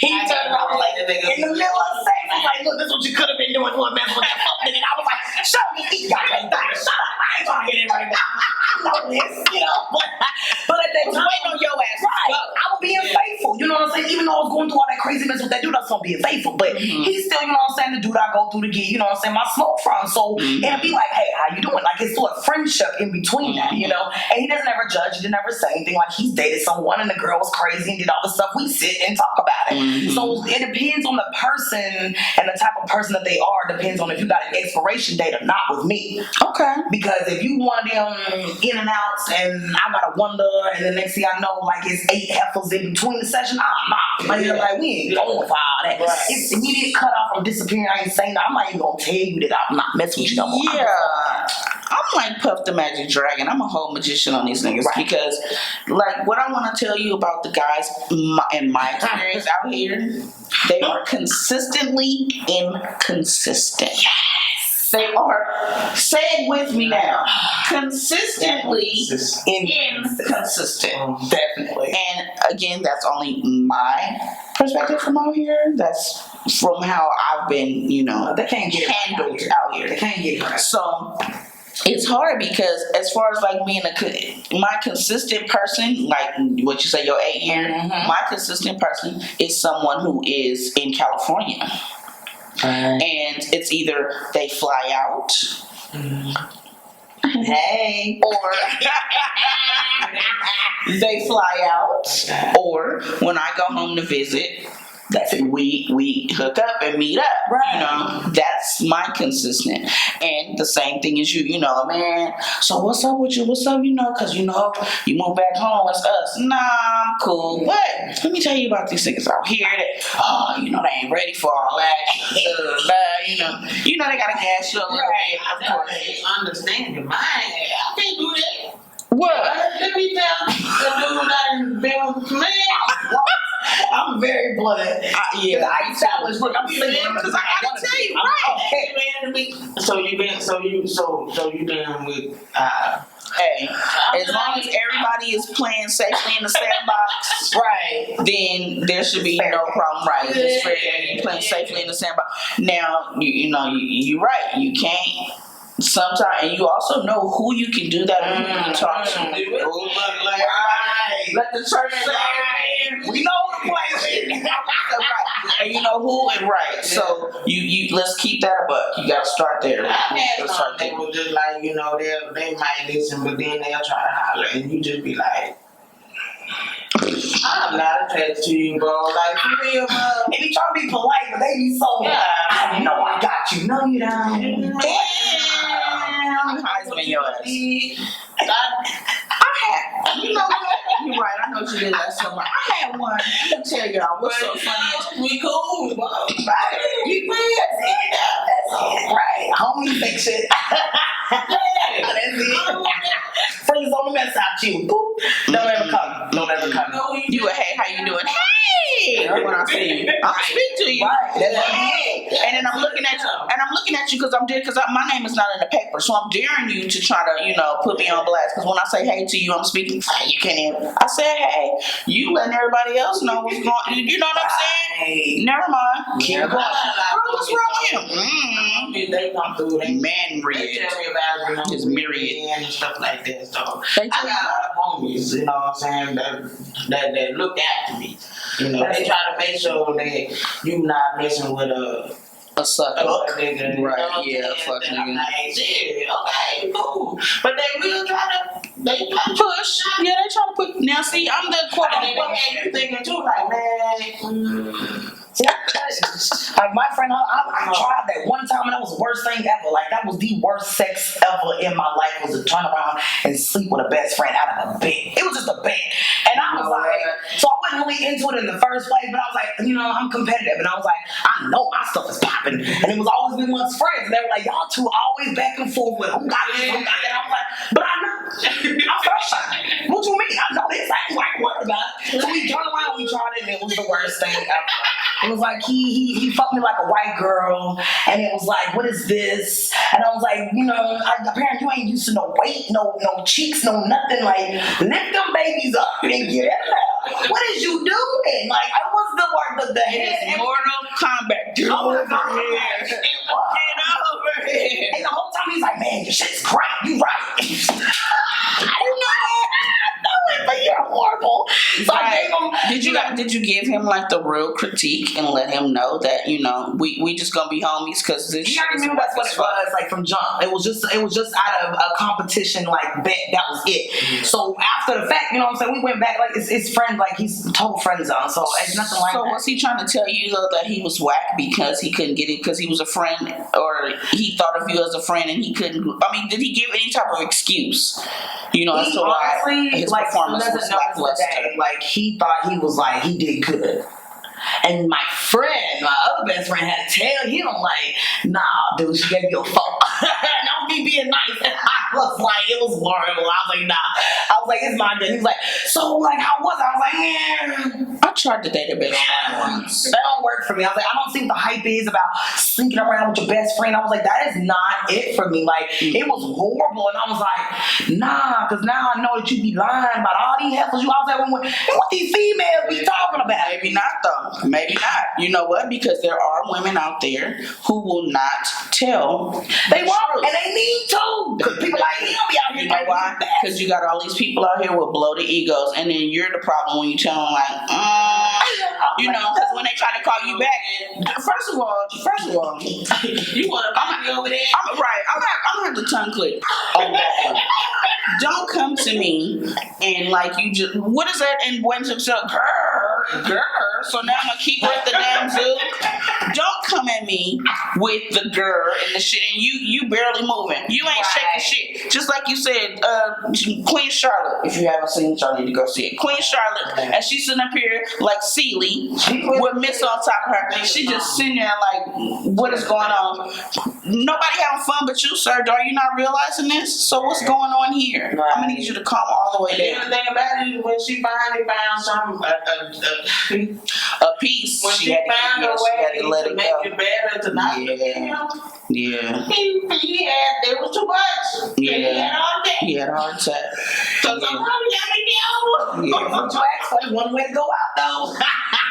Speaker 2: he turned around, like, in the middle of the sex, he's like, look, this is what you could have been doing for a mess with that fuck nigga. And I was like, shut me, you goddamn thing, shut up, I ain't trying to get in right now. I know this, you know. But at that time,
Speaker 1: waiting on your ass.
Speaker 2: Right, I was being faithful, you know what I'm saying? Even though I was going through all that craziness with that dude, I was still being faithful. But he's still, you know what I'm saying, the dude I go through to get, you know what I'm saying, my smoke from. So it'll be like, hey, how you doing? Like, it's still a friendship in between that, you know? And he doesn't ever judge, he didn't ever say anything. Like, he's dated someone and the girl was crazy and did all the stuff. We sit and talk about it. So it depends on the person and the type of person that they are. Depends on if you got an expiration date or not with me.
Speaker 1: Okay.
Speaker 2: Because if you one of them in and outs and I gotta wonder, and the next thing I know, like, it's 8 heifers in between the session, like, we ain't going for all that.
Speaker 3: Right.
Speaker 2: It's immediate cut off from disappearing. I ain't saying that. I'm not even gonna tell you that I'm not messing with you no more.
Speaker 1: Yeah. I'm like Puff the Magic Dragon. I'm a whole magician on these niggas because, like, what I want to tell you about the guys in my experience out here, they are consistently inconsistent. Yes. They are, say it with me now, consistently inconsistent.
Speaker 2: Definitely.
Speaker 1: And again, that's only my perspective from out here. That's from how I've been, you know,
Speaker 2: They can't get it
Speaker 1: handled out here.
Speaker 2: They can't get it right.
Speaker 1: So it's hard because as far as like being my consistent person, like what you say, your 8 year, my consistent person is someone who is in California. And it's either they fly out,
Speaker 2: Hey.
Speaker 1: or they fly out, or when I go home to visit, that's it. We hook up and meet up.
Speaker 2: Right.
Speaker 1: You know, that's my consistent. And the same thing as you. You know, man. So what's up with you? What's up? You know, because you know you move back home. It's us. Nah, I'm cool. But let me tell you about these niggas out here that you know they ain't ready for all that. You know they gotta gas you a little bit. Of course.
Speaker 3: They understand your mind. I can't do that.
Speaker 1: What?
Speaker 3: Let me tell the dude that been with me.
Speaker 2: I'm very blunt.
Speaker 1: Yeah.
Speaker 2: I established. Look, I'm single
Speaker 1: Because I gotta tell you, right?
Speaker 3: So you been with
Speaker 1: Hey, as long as everybody is playing safely in the sandbox,
Speaker 2: right.
Speaker 1: then there should be no problem, right? It's fair game. You playing safely in the sandbox. Now, you're right. You can't. Sometimes, and you also know who you can do that and who you can talk to. Let the church say, we know who to play with. And you know who and right. So you let's keep that a buck. You gotta start there.
Speaker 3: I had some people just like, they might listen, but then they'll try to holler, and you just be like, I'm not attached to you, bro. Like, for real, bro.
Speaker 2: And he try to be polite, but they be so.
Speaker 3: Yeah.
Speaker 2: I know I got you. No, you don't.
Speaker 1: Damn, Heisman, your ass. You know what? You're right. I know what you did last summer. I had one. Let me tell y'all what's so funny.
Speaker 3: We cool, bro.
Speaker 2: Right. Homie fix it. That's it. Freeze on the mess out you. Boop. Don't ever come. Don't ever come.
Speaker 1: You a hey, how you doing? Hey, when I see you, I'll speak to you.
Speaker 2: Right.
Speaker 1: Hey. And then I'm looking at you, because my name is not in the paper, so I'm daring you to try to, put me on blast. Because when I say hey to you, I'm speaking. You can't even. I said hey. You letting everybody else know what's going on. You know what I'm saying? Never mind. Keep going. What's wrong with him?
Speaker 3: They come through. They
Speaker 1: Man-rid.
Speaker 3: tell me about
Speaker 1: His myriad
Speaker 3: and stuff like that. So
Speaker 1: They
Speaker 3: I
Speaker 1: tell
Speaker 3: got a lot of homies, you know what I'm saying, that look after me. They try to make sure that you not messing with
Speaker 1: a sucker.
Speaker 3: nigga.
Speaker 1: Right, yeah, fuck
Speaker 3: nigga.
Speaker 1: nigga.
Speaker 3: I'm like, shit, okay, cool. But they will try to
Speaker 1: Push. Yeah, they try to put. Now, see, I'm the quote
Speaker 3: and they look at you thinking too, like, man.
Speaker 2: Like my friend, I tried that one time and that was the worst thing ever. Like that was the worst sex ever in my life, was to turn around and sleep with a best friend out of a bed. It was just a bed. And I was like, so I wasn't really into it in the first place, but I was like, I'm competitive. And I was like, I know my stuff is popping. And it was always been one's friends. And they were like, y'all two always back and forth with who got this, who got that. I was like, but I know. I'm first time. What you mean? I know this. I ain't like what about it. So we turned around, we tried it, and it was the worst thing ever. It was like he fucked me like a white girl, and it was like, what is this? And I was like, apparently you ain't used to no weight, no cheeks, no nothing. Like, lift them babies up and get it out. What is you doing? Like, I was the word of the head.
Speaker 1: It's Mortal Kombat. Get over here.
Speaker 2: Get over here. And the whole time he's like, man, your shit's crap. You right. I know it, but you're horrible. So I gave him.
Speaker 1: Did you give him like the real critique and let him know that we just gonna be homies because this?
Speaker 2: He already knew that's what it was, like from jump. It was just out of a competition, like bet. That was it. Mm-hmm. So after the fact, what I'm saying, we went back like it's friends, like he's total friend zone. So it's nothing like that.
Speaker 1: So was he trying to tell you though that he was whack because he couldn't get it because he was a friend, or he thought of you as a friend and he couldn't? I mean, did he give any type of excuse? As to why his performance was lackluster.
Speaker 2: Like he thought he was like he did good. And my other best friend, had to tell him, like, nah, dude, she gave you a fuck. Don't be being nice. And I was like, it was horrible. I was like, nah. I was like, it's my good. He was like, so, like, how was it? I was like, yeah.
Speaker 1: I tried to date a best friend once.
Speaker 2: That don't work for me. I was like, I don't see what the hype is about sneaking around with your best friend. I was like, that is not it for me. Like, it was horrible. And I was like, nah, because now I know that you be lying about all these heifers. I was like, what these females be talking about?
Speaker 1: Maybe not, though. Maybe not. You know what? Because there are women out there who will not tell.
Speaker 2: They won't, and they need to. Because people like him be out here.
Speaker 1: You know why? Because you got all these people out here with bloated egos, and then you're the problem when you tell them like, You know, because when they try to call you back, first of all,
Speaker 3: You want to be over there?
Speaker 1: I'm gonna have to tongue click. Okay. Don't come to me and like you just what is that in Wednesday? Girl. So now I'm gonna keep her at the damn zoo. Don't come at me with the girl and the shit, and you barely moving. You ain't shaking shit. Just like you said, Queen Charlotte. If you haven't seen Charlotte, you need to go see it. Queen Charlotte, and she's sitting up here like Sealy with Miss on top of her. She just sitting there like, what is going on? Nobody having fun but you, sir. Are you not realizing this? So what's going on here? I'm gonna need you to calm all the way down.
Speaker 3: The thing about it is when she finally found
Speaker 1: A piece.
Speaker 3: when she found a way to
Speaker 1: let it
Speaker 3: make
Speaker 1: go.
Speaker 3: it better to not look at him,
Speaker 1: Yeah.
Speaker 3: it was too much.
Speaker 1: Yeah. He had a heart attack.
Speaker 3: So somebody got me down.
Speaker 1: Yeah.
Speaker 2: One way to go out though.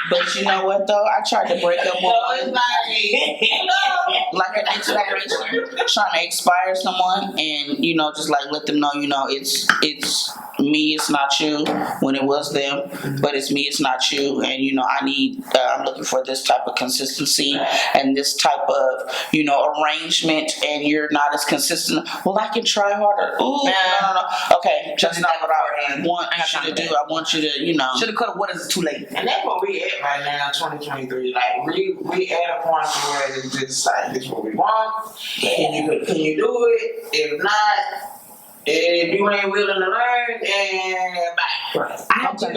Speaker 1: But you know what though? I tried to break up
Speaker 3: So it's
Speaker 1: with
Speaker 3: like,
Speaker 1: like an expiration, trying to expire someone, and you know, just like let them know, you know, it's me, it's not you. When it was them, but it's me, it's not you. And you know, I'm looking for this type of consistency and this type of, you know, arrangement. And you're not as consistent. Well, I can try harder. Ooh, no. Okay, that's not what I want you to do. I want you to, you know,
Speaker 2: Shoulda, coulda, woulda, it's too late.
Speaker 3: and that's what we at right now, 2023. Like we at a point where it's just like this is what we want. Can you do it? If not, if you ain't willing to learn, then bye.
Speaker 2: Right. I have to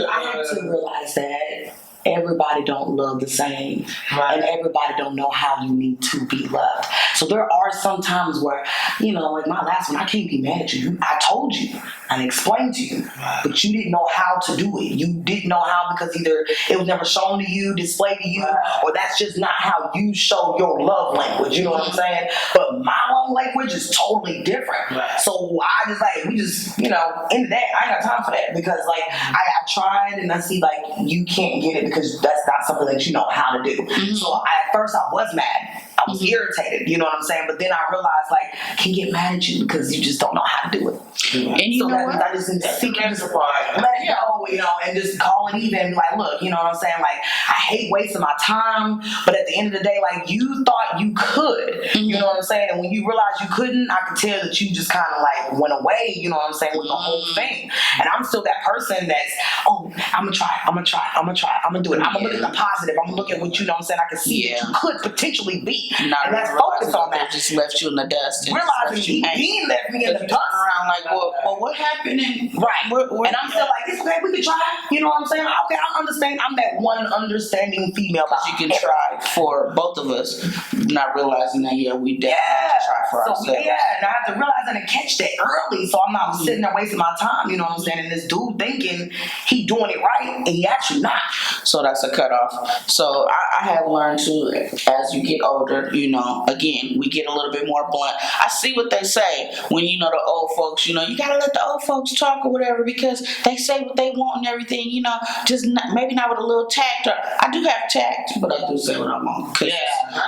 Speaker 2: realize that everybody don't love the same, and everybody don't know how you need to be loved. So there are some times where, you know, like my last one, I can't be mad at you. I told you and explained to you, but you didn't know how to do it. You didn't know how because either it was never shown to you, displayed to you, or that's just not how you show your love language. You know what I'm saying? But my love language is totally different. So I just like, we just, you know, in that, I ain't got time for that because like I tried and I see like you can't get it because that's not something that you know how to do. So at first I was mad. I was irritated, you know what I'm saying? But then I realized, like, I can get mad at you because you just don't know how to do it.
Speaker 1: and you
Speaker 2: So
Speaker 1: know
Speaker 2: that
Speaker 1: what?
Speaker 2: means I just need to seek your support, let it go, you know, and just call it even. Like, look, you know what I'm saying? Like, I hate wasting my time, but at the end of the day, like, you thought you could, you know what I'm saying? And when you realized you couldn't, I could tell that you just kind of like went away, you know what I'm saying, with the whole thing. And I'm still that person that's, oh, I'm gonna try, I'm gonna do it. I'm gonna look at the positive. I'm gonna look at what, you know what I'm saying, I can see that you could potentially be.
Speaker 1: Not
Speaker 2: and let's
Speaker 1: realizing
Speaker 2: focus on that.
Speaker 1: Just left you in the dust. And
Speaker 2: Realizing
Speaker 1: just left
Speaker 2: he
Speaker 1: hanging.
Speaker 2: left me in the
Speaker 1: You
Speaker 2: dust.
Speaker 1: turn around like, well, what happened? And
Speaker 2: Right.
Speaker 1: where,
Speaker 2: And I'm still like, it's okay, we can try. You know what I'm saying? Okay, I understand. I'm that one understanding female.
Speaker 1: you can try for both of us, not realizing that we definitely have to try for ourselves.
Speaker 2: And I have to realize and catch that early, so I'm not sitting there wasting my time. You know what I'm saying? And this dude thinking he doing it right, and he actually not.
Speaker 1: So that's a cutoff. So I have learned to, as you get older, you know, again, we get a little bit more blunt. I see what they say when, you know, the old folks, you know, you gotta let the old folks talk or whatever because they say what they want and everything, you know, just not, maybe not with a little tact. Or I do have tact, but I do say what I want.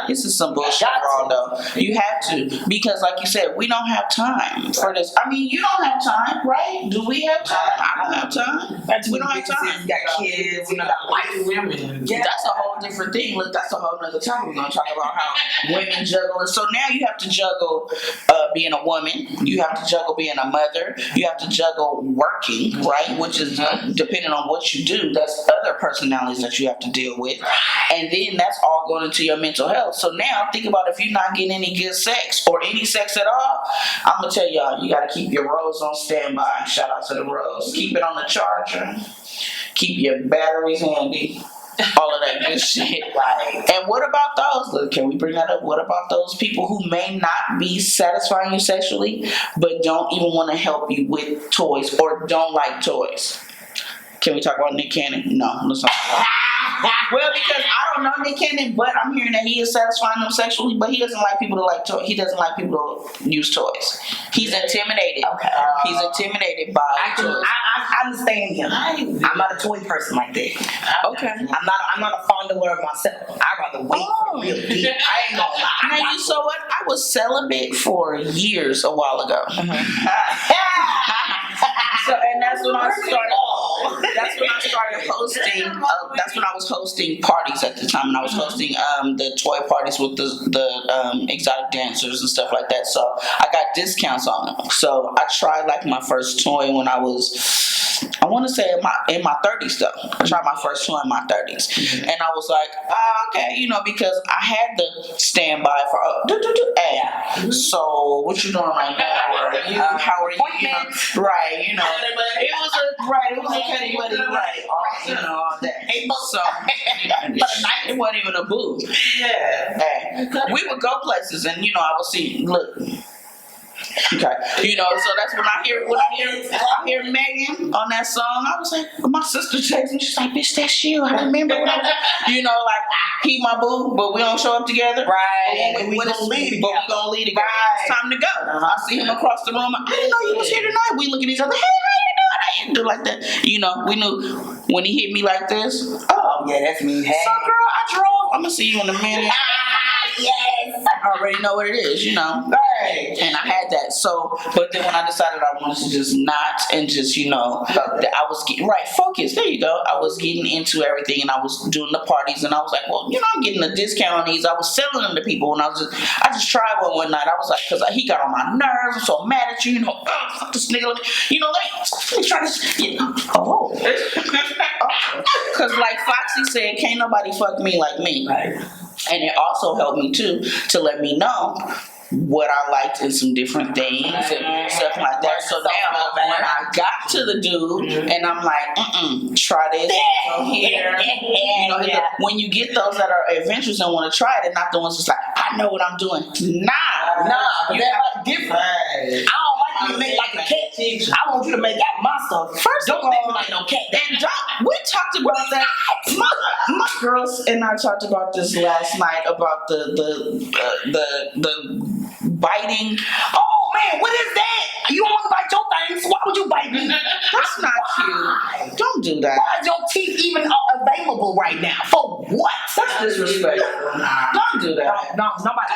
Speaker 1: This is some bullshit wrong though. You have to, because like you said, we don't have time for this. I mean, you don't have time, right? Do we have time? I don't have time. We don't have time.
Speaker 2: You got kids, you know, got life.
Speaker 3: Women.
Speaker 1: Yeah, that's a whole different thing. Look, that's a whole nother time. We're gonna talk about how women juggle. So now you have to juggle being a woman. You have to juggle being a mother. You have to juggle working, right? Which is depending on what you do. That's other personalities that you have to deal with, and then that's all going into your mental health. So now think about if you're not getting any good sex or any sex at all. I'm gonna tell y'all, you got to keep your rose on standby. Shout out to the rose. Keep it on the charger. Keep your batteries handy. All of that good shit. Right. And what about those? Look, can we bring that up? What about those people who may not be satisfying you sexually, but don't even want to help you with toys or don't like toys? Can we talk about Nick Cannon? No, let's not talk about it. Well, because I don't know Nick Cannon, but I'm hearing that he is satisfying them sexually, but he doesn't like people to like toys. He doesn't like people to use toys. He's intimidated.
Speaker 2: Okay.
Speaker 1: He's intimidated by toys.
Speaker 2: I understand him. I'm not a toy person like that.
Speaker 1: Okay.
Speaker 2: I'm not a fondler of myself. I'd rather wait for the real deal. I ain't gonna lie.
Speaker 1: Now you saw what? I was celibate for years a while ago. So and that's when I started. That's when I started hosting. That's when I was hosting parties at the time, and I was hosting the toy parties with the exotic dancers and stuff like that. So I got discounts on them. So I tried like my first toy when I was, I want to say in my 30s though. I tried my first toy in my 30s, and I was like, okay, because I had the standby for hey. So what you doing right now? How are you? Right, it was a petty buddy, right? All that. So it wasn't even a boo.
Speaker 3: Yeah.
Speaker 1: Hey, we would go places, and I would see. Look. Okay, so that's when I hear Megan on that song. I was like, my sister texted me. She's like, "Bitch, that's you." I remember when I was, like he my boo, but we don't show up together.
Speaker 2: Right.
Speaker 1: But we gonna lead together. Right. It's time to go. I see him across the room. I didn't know you was here tonight. We look at each other. Hey, how you doing? How you do like that? We knew when he hit me like this.
Speaker 2: Oh yeah, that's me. Hey.
Speaker 1: So girl, I drove. I'm gonna see you in a minute.
Speaker 2: Yes.
Speaker 1: I already know what it is,
Speaker 2: Right.
Speaker 1: And I had that. So, but then when I decided I wanted to just not and just, that I was getting, right, focus. There you go. I was getting into everything, and I was doing the parties, and I was like, well, I'm getting a discount on these. I was selling them to people, and I just tried one night. I was like, because he got on my nerves. I'm so mad at you, fuck this nigga. Let me try to, because like Foxy said, can't nobody fuck me like me.
Speaker 2: Right.
Speaker 1: And it also helped me too to let me know what I liked in some different things and stuff like that. So now when I got to the dude and I'm like, try this over here. When you get those that are adventurous and want to try it, and not the ones that's like, I know what I'm doing. Nah,
Speaker 2: but that's like different. I don't like you to make like a cat. I want you to make that monster. First, don't make me like no cat.
Speaker 1: And we talked about that. My girls and I talked about this last night about the biting.
Speaker 2: Oh man, what is that? You don't want to bite your things. Why would you bite me?
Speaker 1: That's not cute. Don't do that.
Speaker 2: Why is your teeth even available right now? For what?
Speaker 1: That's disrespectful. Don't do that.
Speaker 2: No, nobody.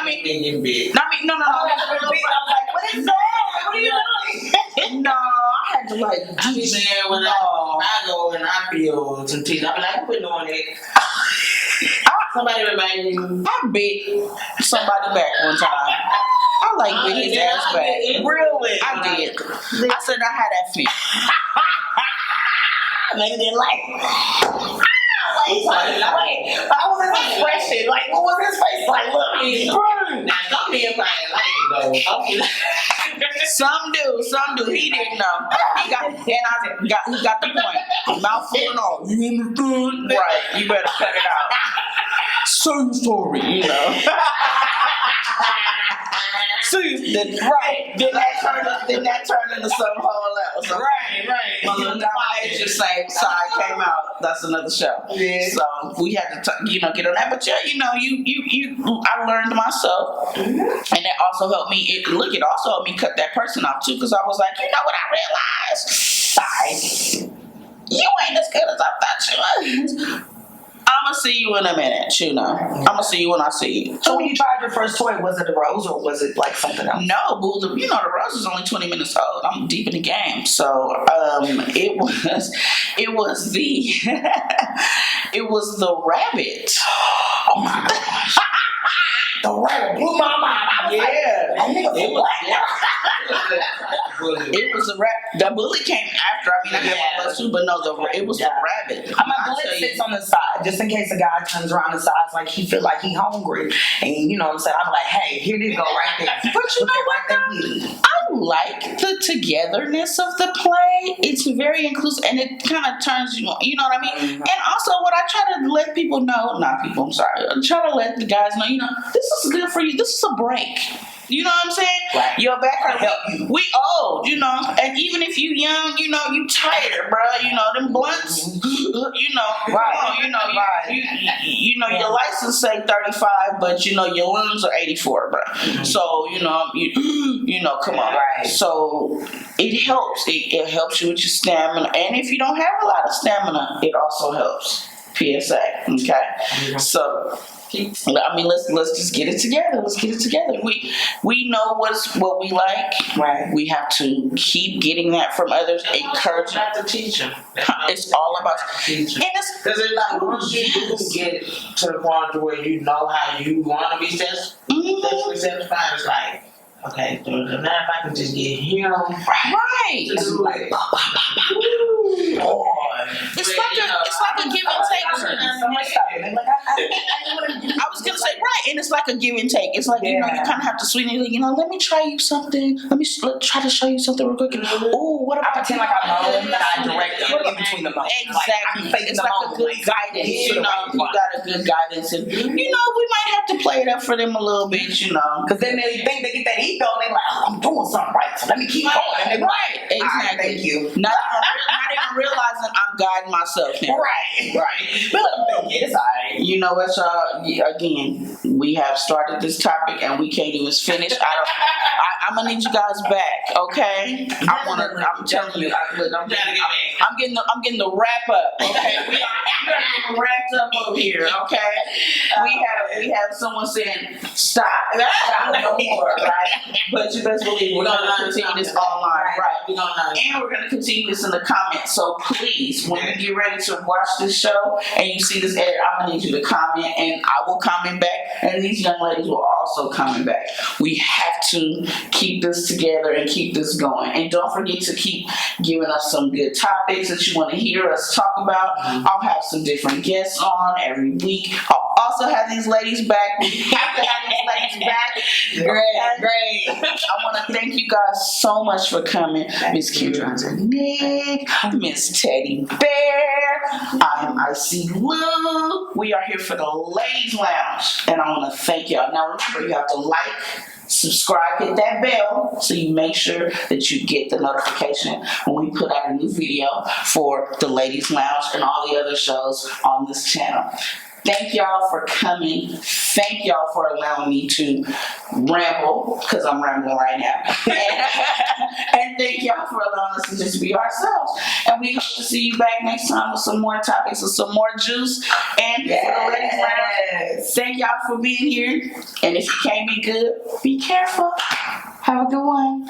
Speaker 1: I mean,
Speaker 3: big.
Speaker 1: no.
Speaker 2: I'm like, what is that? What are you doing?
Speaker 1: No, I had to like.
Speaker 3: I be saying when I go and I feel some teeth, I be like, quit doing it. Somebody remind me.
Speaker 1: I bit somebody back one time. I like bit his ass back.
Speaker 2: Really?
Speaker 1: I did. I said I had that fear.
Speaker 2: Maybe didn't like. I was in his expression. Like, what was his face like? Look,
Speaker 3: now some people probably like it though.
Speaker 1: Some do. He didn't know. He got the point. Mouthful and all. You understood? Right. You better cut it out. Same story, Right. Then that turned into some whole else.
Speaker 3: Right.
Speaker 1: My little domination same side came out. That's another show.
Speaker 2: Yeah.
Speaker 1: So we had to, get on that. But I learned myself, and that also helped me. It also helped me cut that person off too, because I was like, what I realized? Sorry, you ain't as good as I thought you was. I'ma see you in a minute, I'ma see you when I see you.
Speaker 2: So when you tried your first toy, was it a rose or was it like something else?
Speaker 1: No, boo. The rose is only 20 minutes old. I'm deep in the game, so it was the rabbit.
Speaker 2: Oh my gosh. The rabbit blew my mind.
Speaker 1: It was a rabbit. The bully came after. I had my bus too, but no, it was the rabbit.
Speaker 2: My bullet sits on the side, just in case a guy turns around the sides like he feel like he hungry, and you know what I'm saying. I'm like, hey, here you go, right there.
Speaker 1: But you know what? I like the togetherness of the play. It's very inclusive, and it kind of turns you on. You know what I mean? Mm-hmm. And also, what I try to let people know, I'm sorry. I try to let the guys know, this is good for you. This is a break. You know what I'm saying?
Speaker 2: Right.
Speaker 1: Your back hurt. We old, and even if you young, you tired, bro. Them blunts,
Speaker 2: right.
Speaker 1: Your license say 35, but your lungs are 84, bro. Mm-hmm. So come on.
Speaker 2: Right.
Speaker 1: So it helps. It helps you with your stamina, and if you don't have a lot of stamina, it also helps. PSA. Okay. Mm-hmm. So I mean, let's just get it together. Let's get it together. We know what we like.
Speaker 2: Right.
Speaker 1: We have to keep getting that from others. Encourage.
Speaker 3: Not the teacher.
Speaker 1: It's all about
Speaker 3: teacher.
Speaker 1: and it's
Speaker 3: Because it's like once you do get to the point where you know how you want to be sexually satisfied, it's like, okay, so now if I can just get him
Speaker 1: right.
Speaker 3: to do it.
Speaker 1: It's like a give and take. I was gonna say right, and it's like a give and take. It's like you kind of have to sweeten it. Let me try you something. Let's try to show you something real quick. Oh, what about
Speaker 2: I pretend like I'm home and I direct them in between the moans.
Speaker 1: Exactly. It's like a good guidance. You got a good guidance, and we might have to play it up for them a little bit.
Speaker 2: Because then they think they get that ego and they're like, oh, I'm doing something right, so let me keep going. And they're
Speaker 1: right. Exactly.
Speaker 2: Right, thank you.
Speaker 1: Not even realizing I'm guiding myself now.
Speaker 2: Right. But let me think it's all right.
Speaker 1: You know what, y'all? Again, we have started this topic and we can't even finish. I'm gonna need you guys back, okay? I'm telling you. I'm getting the wrap up. Okay, we are wrapped up over here. Okay, we have someone saying stop no more, right? But you best believe we're gonna continue this online, right? And we're gonna continue this in the comments. So please, when you get ready to watch this show and you see this edit, I'm gonna need you to comment, and I will comment back, and these young ladies will also comment back. We have to keep this together and keep this going. And don't forget to keep giving us some good topics that you want to hear us talk about. I'll have some different guests on every week. I'll also have these ladies back. We have to have these ladies back. Great. I want to thank you guys so much for coming. Miss Kendra Aunjuliqe, Miss Teddy Bear, I am Icy Lou. We are here for the Ladies Lounge, and I want to thank y'all. Now remember, you have to like, subscribe, hit that bell so you make sure that you get the notification when we put out a new video for the Ladies Lounge and all the other shows on this channel. Thank y'all for coming. Thank y'all for allowing me to ramble, because I'm rambling right now. And thank y'all for allowing us to just be ourselves. And we hope to see you back next time with some more topics and some more juice. And for the Ladies Lounge, thank y'all for being here. And if you can't be good, be careful. Have a good one.